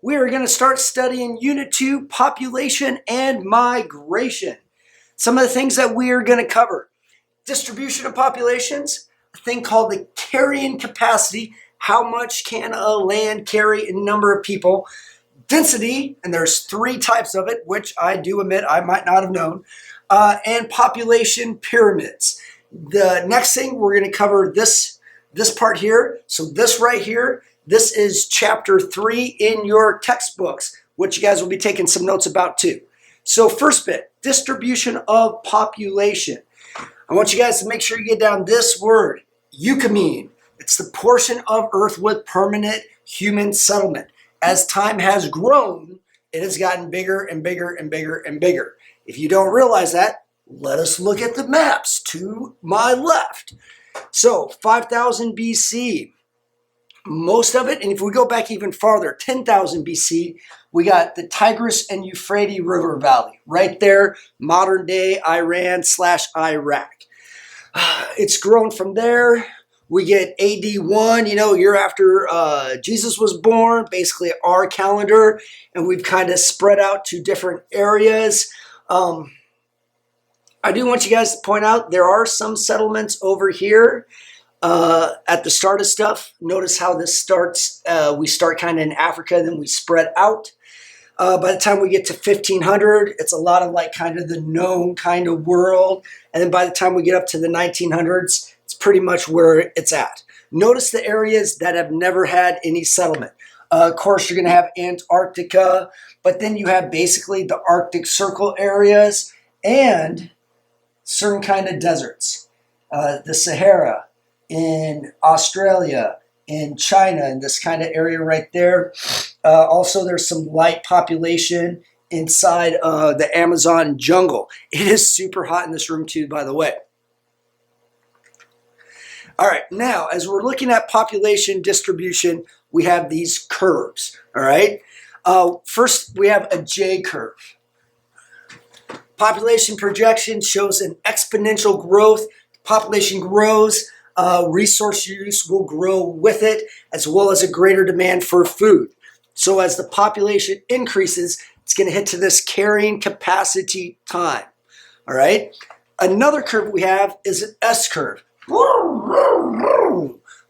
we are going to start studying Unit 2, Population and Migration. Some of the things that we are going to cover: distribution of populations, a thing called the carrying capacity, how much can a land carry in number of people, density, and there's 3 types of it, which I do admit I might not have known, and population pyramids. The next thing we're going to cover this part here. So this right here, this is chapter 3 in your textbooks, which you guys will be taking some notes about too. So first bit, distribution of population. I want you guys to make sure you get down this word, eucumene. It's the portion of Earth with permanent human settlement. As time has grown, it has gotten bigger and bigger and bigger and bigger. If you don't realize that, let us look at the maps to my left. So 5000 BC, most of it, and if we go back even farther, 10,000 BC, we got the Tigris and Euphrates River Valley, right there, modern day Iran/Iraq. It's grown from there. We get AD 1, year after Jesus was born, basically our calendar, and we've kind of spread out to different areas. I do want you guys to point out there are some settlements over here at the start of stuff. Notice how this starts. We start kind of in Africa, then we spread out. By the time we get to 1500, it's a lot of like kind of the known kind of world. And then by the time we get up to the 1900s, it's pretty much where it's at. Notice the areas that have never had any settlement. Of course, you're going to have Antarctica, but then you have basically the Arctic Circle areas and certain kind of deserts. The Sahara in Australia, in China, in this kind of area right there. Also, there's some light population inside the Amazon jungle. It is super hot in this room too, by the way. All right, now, as we're looking at population distribution, we have these curves, all right? First, we have a J curve. Population projection shows an exponential growth. Population grows, resource use will grow with it, as well as a greater demand for food. So as the population increases, it's going to hit to this carrying capacity time, all right? Another curve we have is an S curve,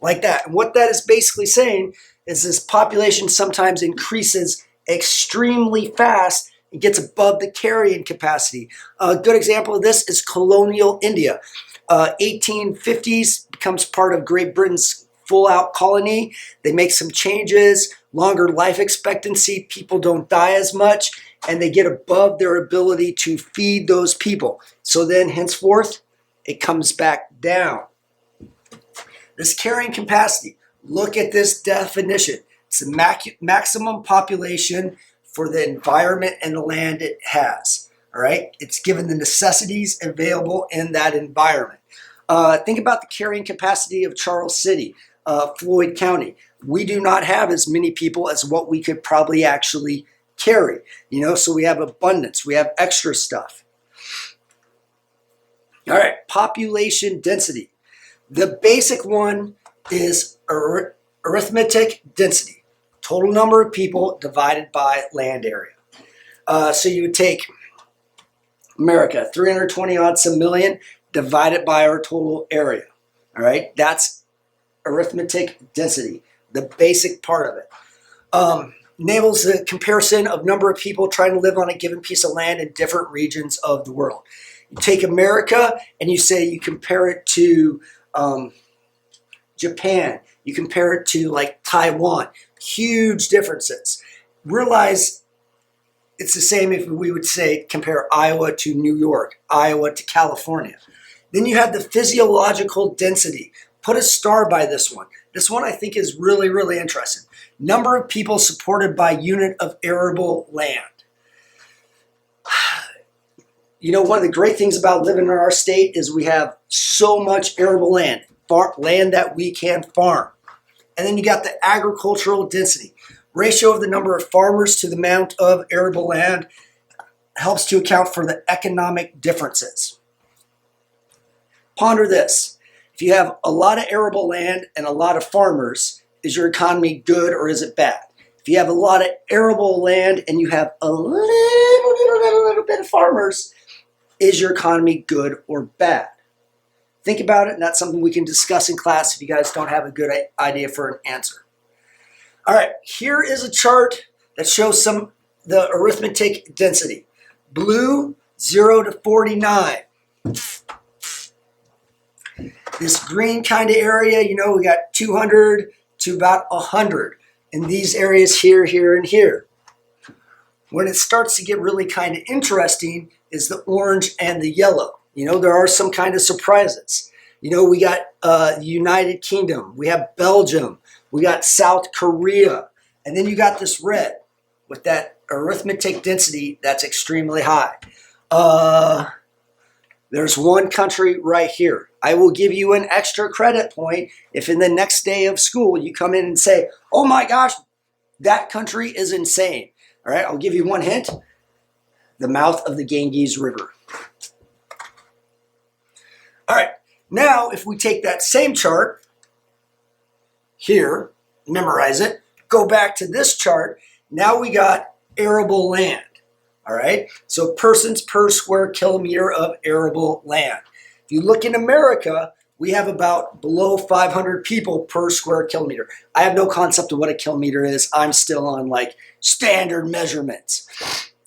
like that. And what that is basically saying is this population sometimes increases extremely fast and gets above the carrying capacity. A good example of this is colonial India. 1850s becomes part of Great Britain's full-out colony. They make some changes, longer life expectancy, people don't die as much, and they get above their ability to feed those people. So then henceforth, it comes back down. This carrying capacity, look at this definition. It's the maximum population for the environment and the land it has. All right, it's given the necessities available in that environment. Think about the carrying capacity of Charles City, Floyd County. We do not have as many people as what we could probably actually carry, so we have abundance, we have extra stuff. All right, population density. The basic one is arithmetic density, total number of people divided by land area. So you would take America, 320 odd some million, divided by our total area. All right, that's arithmetic density, the basic part of it. Enables the comparison of number of people trying to live on a given piece of land in different regions of the world. You take America and you say you compare it to Japan, you compare it to like Taiwan, huge differences. Realize it's the same if we would say compare Iowa to New York, Iowa to California. Then you have the physiological density. Put a star by this one. This one I think is really, really interesting. Number of people supported by unit of arable land. One of the great things about living in our state is we have so much arable land, land that we can farm. And then you got the agricultural density. Ratio of the number of farmers to the amount of arable land helps to account for the economic differences. Ponder this. If you have a lot of arable land and a lot of farmers, is your economy good or is it bad? If you have a lot of arable land and you have a little bit of farmers, is your economy good or bad? Think about it, and that's something we can discuss in class if you guys don't have a good idea for an answer. All right, here is a chart that shows the arithmetic density. Blue, 0 to 49. This green kind of area, you know, we got 200 to about 100 in these areas here, here, and here. When it starts to get really kind of interesting is the orange and the yellow. You know, there are some kind of surprises. You know, we got the United Kingdom, we have Belgium, we got South Korea, and then you got this red with that arithmetic density that's extremely high. There's one country right here. I will give you an extra credit point if in the next day of school you come in and say, oh my gosh, that country is insane. All right, I'll give you one hint. The mouth of the Ganges River. All right, now if we take that same chart here, memorize it, go back to this chart, now we got arable land. All right, so persons per square kilometer of arable land. If you look in America, we have about below 500 people per square kilometer. I have no concept of what a kilometer is. I'm still on like standard measurements.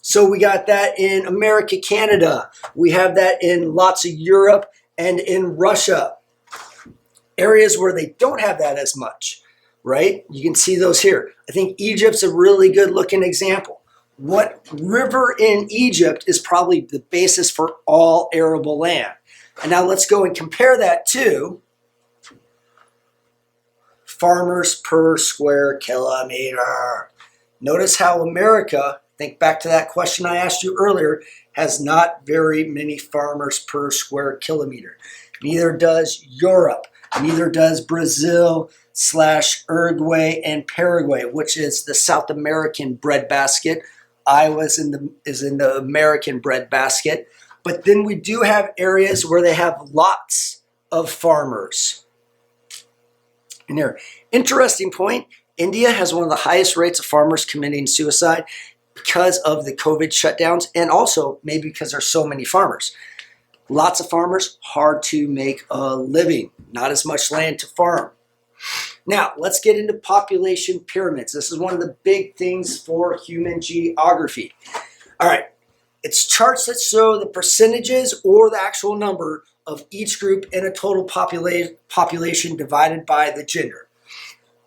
So we got that in America, Canada. We have that in lots of Europe and in Russia. Areas where they don't have that as much, right? You can see those here. I think Egypt's a really good looking example. What river in Egypt is probably the basis for all arable land? And now let's go and compare that to farmers per square kilometer. Notice how America, think back to that question I asked you earlier, has not very many farmers per square kilometer. Neither does Europe, neither does Brazil / Uruguay and Paraguay, which is the South American breadbasket. Iowa is in the American breadbasket. But then we do have areas where they have lots of farmers. And here, interesting point, India has one of the highest rates of farmers committing suicide because of the COVID shutdowns and also maybe because there's so many farmers. Lots of farmers, hard to make a living, not as much land to farm. Now, let's get into population pyramids. This is one of the big things for human geography. All right, it's charts that show the percentages or the actual number of each group in a total population divided by the gender.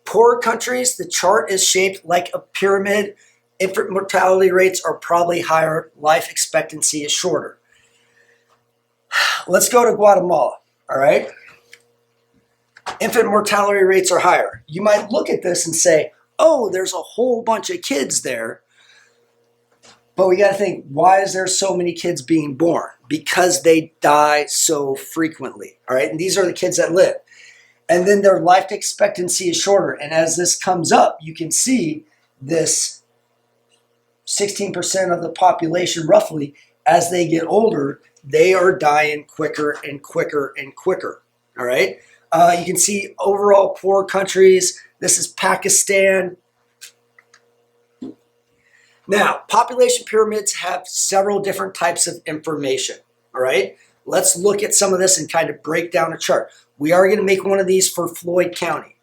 Poor countries, the chart is shaped like a pyramid. Infant mortality rates are probably higher. Life expectancy is shorter. Let's go to Guatemala, all right? Infant mortality rates are higher. You might look at this and say, oh, there's a whole bunch of kids there. But we got to think, why is there so many kids being born? Because they die so frequently, all right? And these are the kids that live. And then their life expectancy is shorter. And as this comes up, you can see this 16% of the population roughly, as they get older, they are dying quicker and quicker and quicker, all right? You can see overall poor countries. This is Pakistan. Now, population pyramids have several different types of information, all right? Let's look at some of this and kind of break down a chart. We are going to make one of these for Floyd County.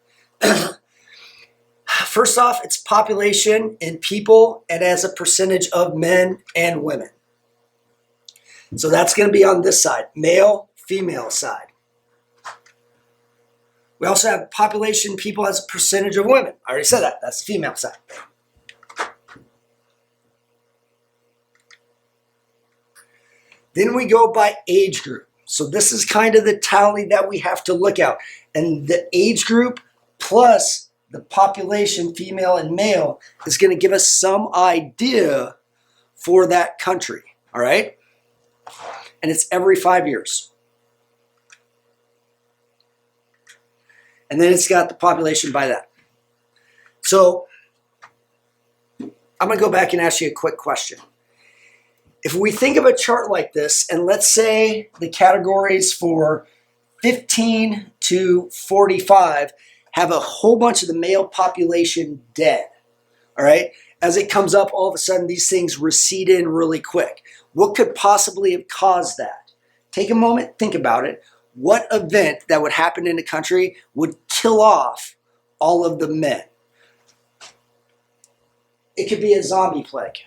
First off, it's population in people and as a percentage of men and women. So that's going to be on this side, male, female side. We also have population people as a percentage of women. I already said that. That's the female side. Then we go by age group. So this is kind of the tally that we have to look at. And the age group plus the population, female and male, is going to give us some idea for that country. All right? And it's every 5 years. And then it's got the population by that. So I'm going to go back and ask you a quick question. If we think of a chart like this, and let's say the categories for 15 to 45 have a whole bunch of the male population dead. All right. As it comes up, all of a sudden these things recede in really quick. What could possibly have caused that? Take a moment, think about it. What event that would happen in a country would kill off all of the men? It could be a zombie plague.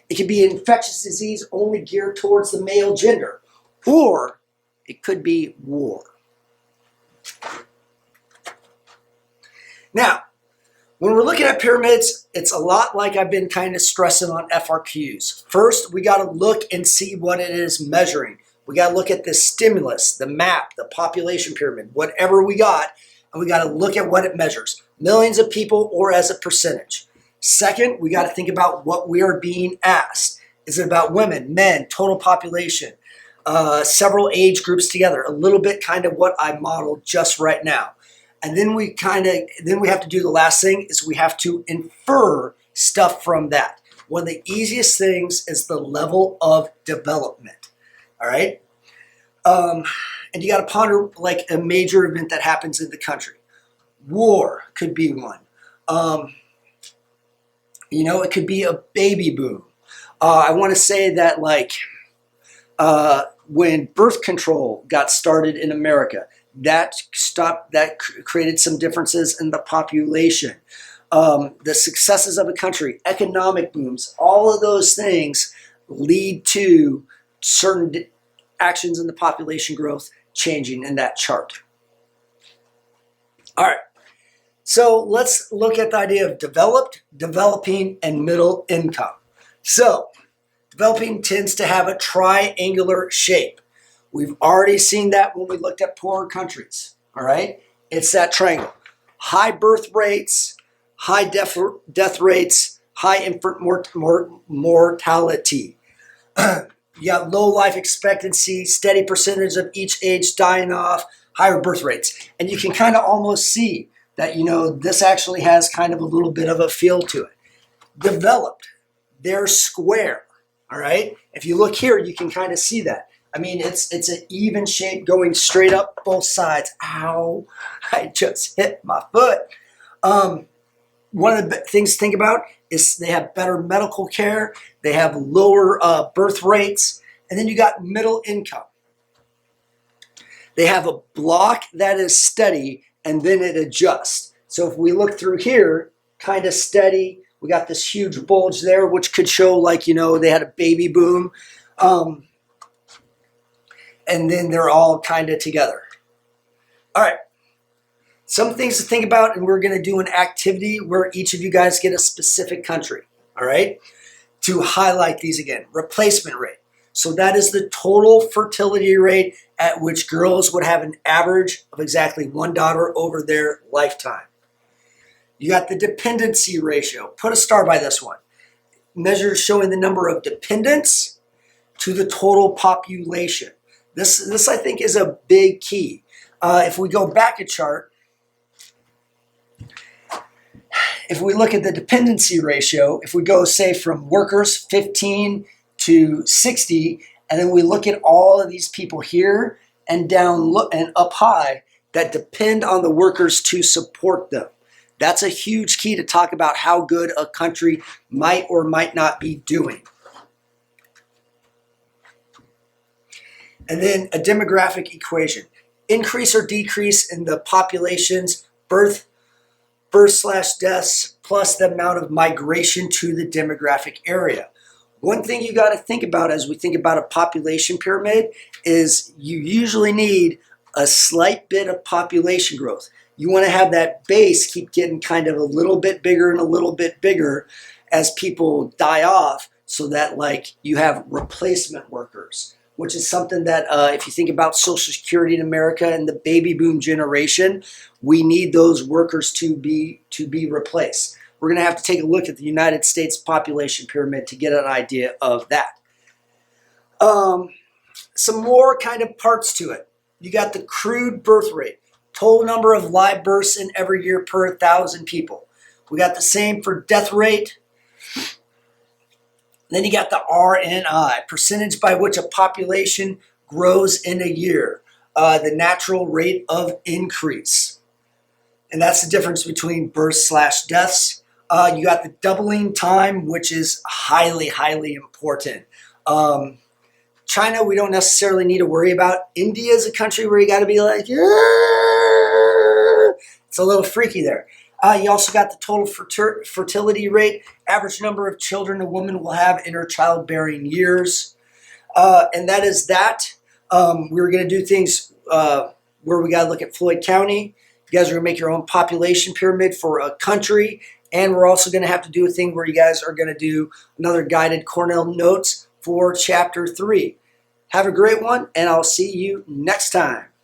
It could be an infectious disease only geared towards the male gender. Or it could be war. Now, when we're looking at pyramids, it's a lot like I've been kind of stressing on FRQs. First, we got to look and see what it is measuring. We got to look at the stimulus, the map, the population pyramid, whatever we got, and we got to look at what it measures. Millions of people or as a percentage. Second, we got to think about what we are being asked. Is it about women, men, total population, several age groups together? A little bit kind of what I modeled just right now. And then we have to do the last thing is we have to infer stuff from that. One of the easiest things is the level of development. All right. And you got to ponder like a major event that happens in the country. War could be one. It could be a baby boom. I want to say that when birth control got started in America, that created some differences in the population. The successes of a country, economic booms, all of those things lead to certain actions in the population growth changing in that chart. All right. So let's look at the idea of developed, developing, and middle income. So developing tends to have a triangular shape. We've already seen that when we looked at poorer countries, all right? It's that triangle. High birth rates, high death rates, high infant mortality. You got low life expectancy, steady percentage of each age dying off, higher birth rates. And you can kind of almost see that, this actually has kind of a little bit of a feel to it. Developed, they're square, all right? If you look here, you can kind of see that. I mean, it's an even shape going straight up both sides. Ow, I just hit my foot. One of the things to think about is they have better medical care. They have lower birth rates. And then you got middle income. They have a block that is steady and then it adjusts. So if we look through here, kind of steady. We got this huge bulge there, which could show they had a baby boom. And then they're all kind of together. All right. Some things to think about, and we're going to do an activity where each of you guys get a specific country, all right, to highlight these again. Replacement rate. So that is the total fertility rate at which girls would have an average of exactly one daughter over their lifetime. You got the dependency ratio. Put a star by this one. Measures showing the number of dependents to the total population. This I think is a big key. If we go back a chart, if we look at the dependency ratio, if we go say from workers 15 to 60, and then we look at all of these people here and down and up high that depend on the workers to support them. That's a huge key to talk about how good a country might or might not be doing. And then a demographic equation. Increase or decrease in the population's birth/deaths plus the amount of migration to the demographic area. One thing you got to think about as we think about a population pyramid is you usually need a slight bit of population growth. You want to have that base keep getting kind of a little bit bigger and a little bit bigger as people die off so that you have replacement workers, which is something that if you think about Social Security in America and the baby boom generation, we need those workers to be replaced. We're going to have to take a look at the United States population pyramid to get an idea of that. Some more kind of parts to it. You got the crude birth rate, total number of live births in every year per 1,000 people. We got the same for death rate. Then you got the RNI, percentage by which a population grows in a year, the natural rate of increase. And that's the difference between births/deaths. You got the doubling time, which is highly, highly important. China, we don't necessarily need to worry about. India is a country where you got to be like, it's a little freaky there. You also got the total fertility rate, average number of children a woman will have in her childbearing years. And that is that. We're going to do things where we got to look at Floyd County. You guys are going to make your own population pyramid for a country. And we're also going to have to do a thing where you guys are going to do another guided Cornell notes for chapter 3. Have a great one, and I'll see you next time.